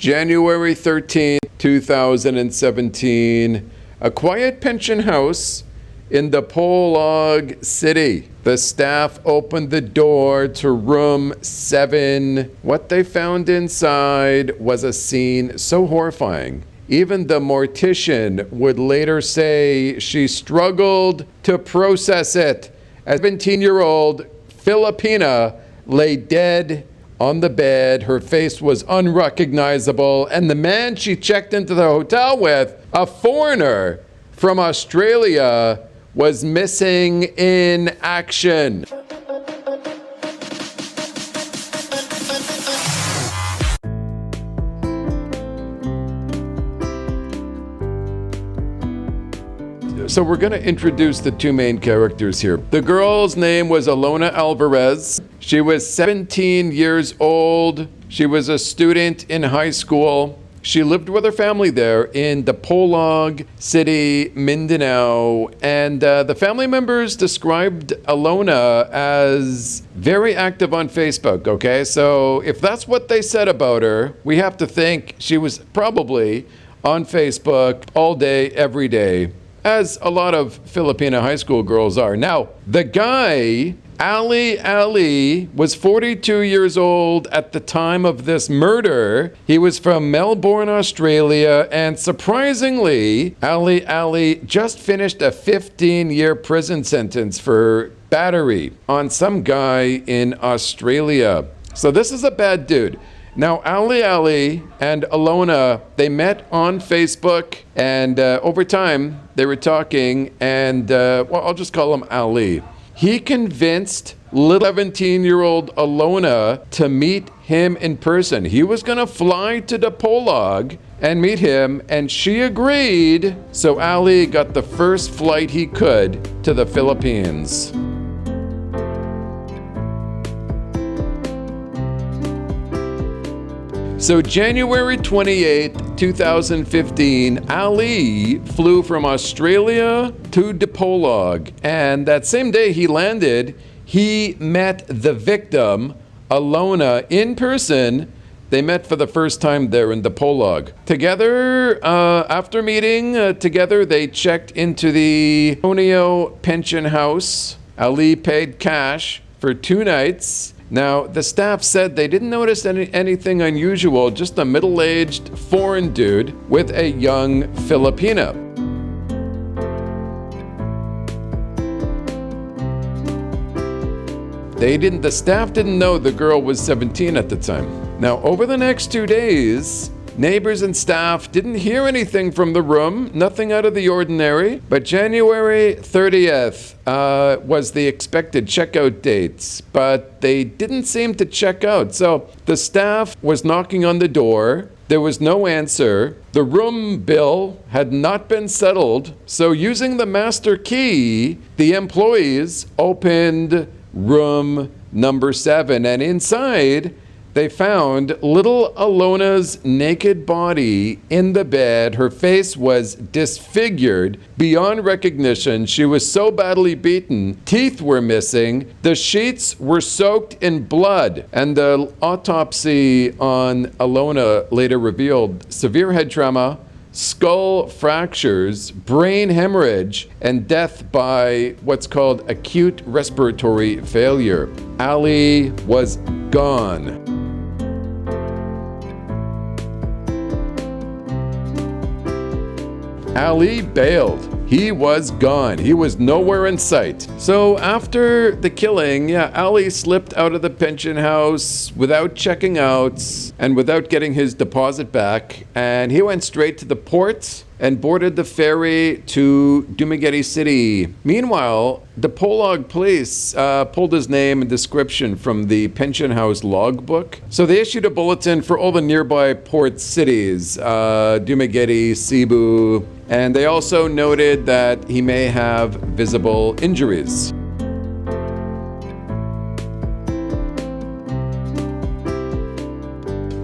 January 13th, 2017, a quiet pension house in Dipolog City. The staff opened the door to room 7. What they found inside was a scene so horrifying. Even the mortician would later say she struggled to process it. A 17-year-old Filipina lay dead on the bed. Her face was unrecognizable, and the man she checked into the hotel with, a foreigner from Australia, was missing in action. So we're going to introduce the two main characters here. The girl's name was Alona Alvarez. She was 17 years old. She was a student in high school. She lived with her family there in Dipolog City, Mindanao. And the family members described Alona as very active on Facebook, okay? So if that's what they said about her, we have to think she was probably on Facebook all day, every day, as a lot of Filipina high school girls are. Now, the guy, Ali, was 42 years old at the time of this murder. He was from Melbourne, Australia, and surprisingly, Ali just finished a 15-year prison sentence for battery on some guy in Australia. So this is a bad dude. Now, Ali and Alona, they met on Facebook, and over time, they were talking, and, I'll just call him Ali. He convinced little 17-year-old Alona to meet him in person. He was going to fly to Dipolog and meet him, and she agreed, so Ali got the first flight he could to the Philippines. So January 28, 2015, Ali flew from Australia to Dipolog, and that same day he landed, he met the victim, Alona, in person. They met for the first time there in Dipolog. Together, after meeting together, they checked into the Antonio pension house. Ali paid cash for 2 nights. Now, the staff said they didn't notice anything unusual, just a middle-aged foreign dude with a young Filipina. The staff didn't know the girl was 17 at the time. Now, over the next 2 days, neighbors and staff didn't hear anything from the room, nothing out of the ordinary. But January 30th was the expected checkout dates, but they didn't seem to check out. So the staff was knocking on the door. There was no answer. The room bill had not been settled. So using the master key, the employees opened room number 7, and inside they found little Alona's naked body in the bed. Her face was disfigured beyond recognition. She was so badly beaten. Teeth were missing. The sheets were soaked in blood. And the autopsy on Alona later revealed severe head trauma, skull fractures, brain hemorrhage, and death by what's called acute respiratory failure. Ali was gone. Ali bailed. He was gone. He was nowhere in sight. So after the killing, Ali slipped out of the pension house without checking out and without getting his deposit back. And he went straight to the port and boarded the ferry to Dumaguete City. Meanwhile, the Dipolog police pulled his name and description from the pension house logbook. So they issued a bulletin for all the nearby port cities, Dumaguete, Cebu, and they also noted that he may have visible injuries.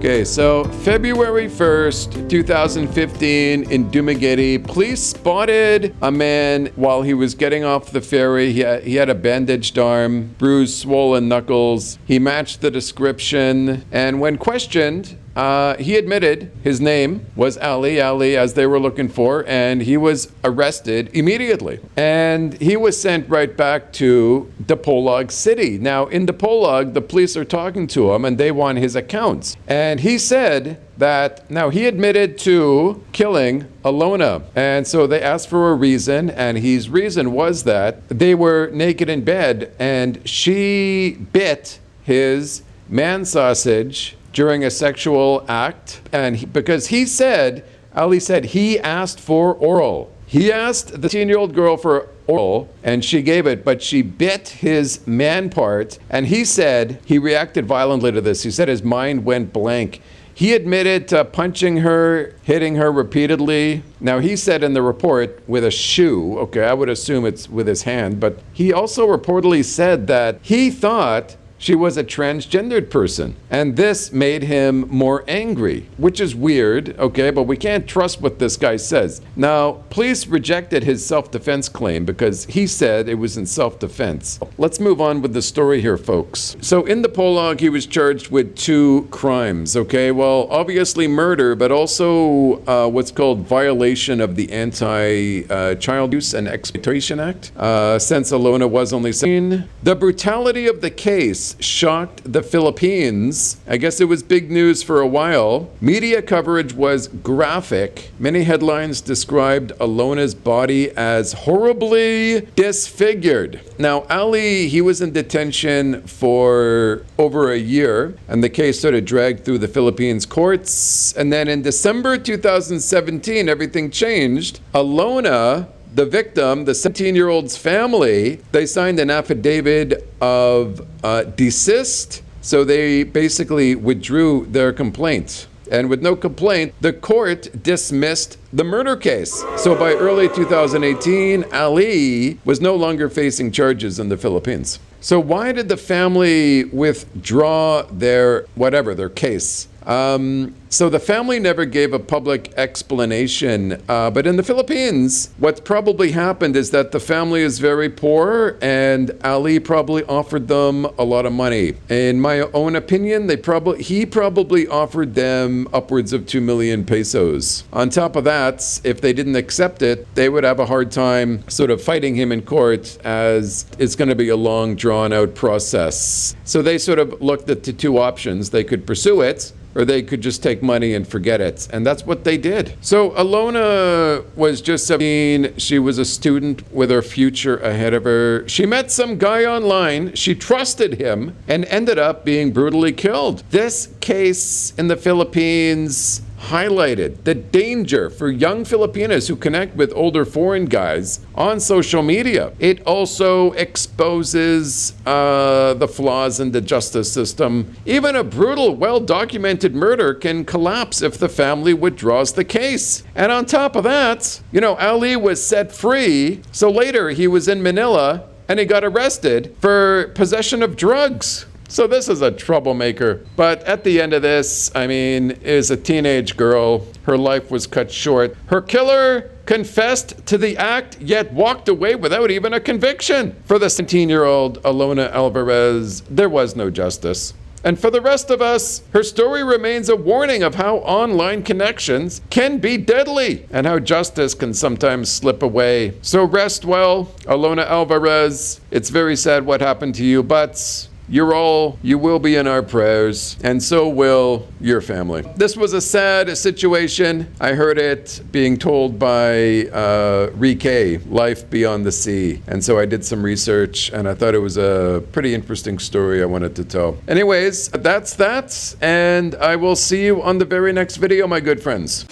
Okay, so February 1st, 2015 in Dumaguete, police spotted a man while he was getting off the ferry. He had a bandaged arm, bruised, swollen knuckles. He matched the description, and when questioned, He admitted his name was Ali, as they were looking for, and he was arrested immediately. And he was sent right back to Dipolog City. Now, in Dipolog, the police are talking to him, and they want his accounts. And he said that, now he admitted to killing Alona. And so they asked for a reason, and his reason was that they were naked in bed, and she bit his man sausage during a sexual act. And because Ali said he asked for oral. He asked the 18-year-old girl for oral, and she gave it, but she bit his man part. And he said he reacted violently to this. He said his mind went blank. He admitted to punching her, hitting her repeatedly. Now, he said in the report with a shoe. Okay, I would assume it's with his hand. But he also reportedly said that he thought she was a transgendered person, and this made him more angry, which is weird, okay, but we can't trust what this guy says. Now, police rejected his self-defense claim because he said it was in self-defense. Let's move on with the story here, folks. So in the Dipolog, he was charged with 2 crimes, okay? Well, obviously murder, but also what's called violation of the Anti-Child Abuse and Exploitation Act, since Alona was only 17. The brutality of the case shocked the Philippines. I guess it was big news for a while. Media coverage was graphic. Many headlines described Alona's body as horribly disfigured. Now, Ali, he was in detention for over a year, and the case sort of dragged through the Philippines courts. And then in December 2017, everything changed. Alona, the victim, the 17-year-old's family, they signed an affidavit of desist. So they basically withdrew their complaint. And with no complaint, the court dismissed the murder case. So by early 2018, Ali was no longer facing charges in the Philippines. So why did the family withdraw their case? So the family never gave a public explanation, but in the Philippines, what probably happened is that the family is very poor, and Ali probably offered them a lot of money. In my own opinion, he probably offered them upwards of 2 million pesos. On top of that, if they didn't accept it, they would have a hard time sort of fighting him in court, as it's going to be a long, drawn-out process. So they sort of looked at the 2 options. They could pursue it, or they could just take money and forget it. And that's what they did. So Alona was just 17. She was a student with her future ahead of her. She met some guy online. She trusted him and ended up being brutally killed. This case in the Philippines highlighted the danger for young Filipinas who connect with older foreign guys on social media. It also exposes the flaws in the justice system. Even a brutal, well-documented murder can collapse if the family withdraws the case. And on top of that, Ali was set free. So later he was in Manila and he got arrested for possession of drugs. So this is a troublemaker. But at the end of this, is a teenage girl. Her life was cut short. Her killer confessed to the act, yet walked away without even a conviction. For the 17-year-old Alona Alvarez, there was no justice. And for the rest of us, her story remains a warning of how online connections can be deadly and how justice can sometimes slip away. So rest well, Alona Alvarez. It's very sad what happened to you, but you will be in our prayers, and so will your family. This was a sad situation. I heard it being told by Rike, Life Beyond the Sea. And so I did some research, and I thought it was a pretty interesting story I wanted to tell. Anyways, that's that, and I will see you on the very next video, my good friends.